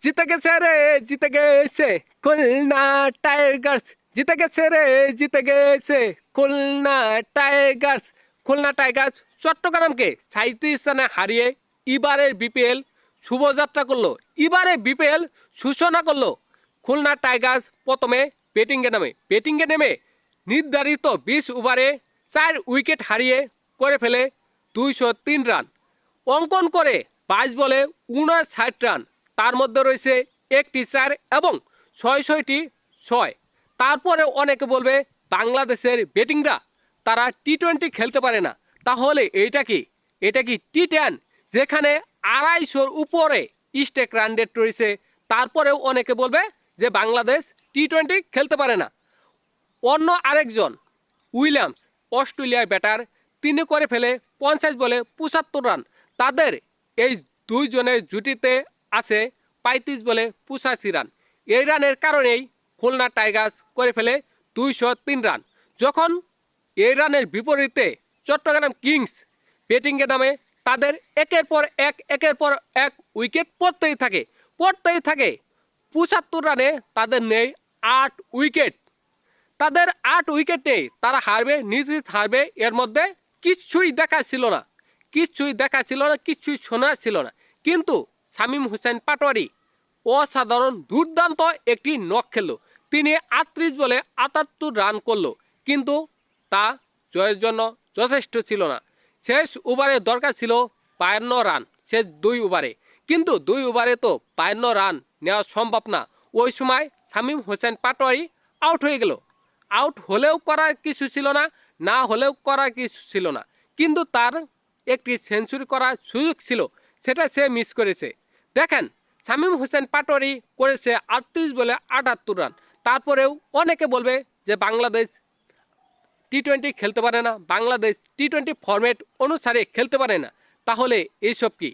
জিতে গেছে রে, জিতে গেছে খুলনা টাইগার্স। জিতে গেছে রে, জিতে গেছে খুলনা টাইগার্স। খুলনা টাইগার্স চট্টগ্রামকে 37 রানে হারিয়ে এবারের বিপিএল শুভযাত্রা করলো। এবারে বিপিএল সূচনা করলো। খুলনা টাইগার্স প্রথমে ব্যাটিংয়ে নেমে নির্ধারিত 20 ওভারে 4 উইকেট হারিয়ে করে ফেলে 203 রান। অঙ্কন করে 22 বলে 59 রান। তার মধ্যে রয়েছে একটি 4 এবং 6 তারপরে অনেকে বলবে বাংলাদেশের ব্যাটিংরা তারা টি-20 খেলতে পারে না। তাহলে এটা কি টি-10, যেখানে 250 উপরে স্ট্রাইক রান রেট রয়েছে। তারপরেও অনেকে বলবে যে বাংলাদেশ টি-20 খেলতে পারে না। অন্য আরেকজন উইলিয়ামস, অস্ট্রেলিয়ার ব্যাটার, তিনি করে ফেলে 50 বলে 75 রান। তাদের এই দুইজনের জুটিতে আছে 35 বলে 85 রান। এই রানের কারণেই খুলনা টাইগার্স করে ফেলে 203 রান। যখন এই রানের বিপরীতে চট্টগ্রাম কিংস ব্যাটিংয়ে নামে, তাদের একের পর এক উইকেট পড়তেই থাকে। 75 রানে তাদের নেই 8 উইকেট। তাদের 8 উইকেট নেই, তারা হারবে, নিশ্চিত হারবে। এর মধ্যে কিচ্ছুই দেখা ছিল না, কিচ্ছুই শোনা ছিল না। কিন্তু শামীম হোসেন পাটোয়ারি অসাধারণ দুর্দান্ত একটি নক খেললো। তিনি 38 বলে 78 রান করলো, কিন্তু তা জয়ের জন্য যথেষ্ট ছিল না। শেষ ওভারে দরকার ছিল 52 রান, শেষ 2 ওভারে। কিন্তু 2 ওভারে তো 52 রান নেওয়া সম্ভব না। ওই সময় শামীম হোসেন পাটোয়ারি আউট হয়ে গেল। আউট হলেও করার কিছু ছিল না, না হলেও করার কিছু ছিল না। কিন্তু তার একটি সেঞ্চুরি করার সুযোগ ছিল, সেটা সে মিস করেছে। দেখেন, শামীম হোসেন পাটোয়ারি করেছে 38 বলে 78 রান। তারপরেও অনেকে বলবে যে বাংলাদেশ টি-20 খেলতে পারে না, বাংলাদেশ টি-20 ফরম্যাট অনুসারে খেলতে পারে না। তাহলে এইসব কি?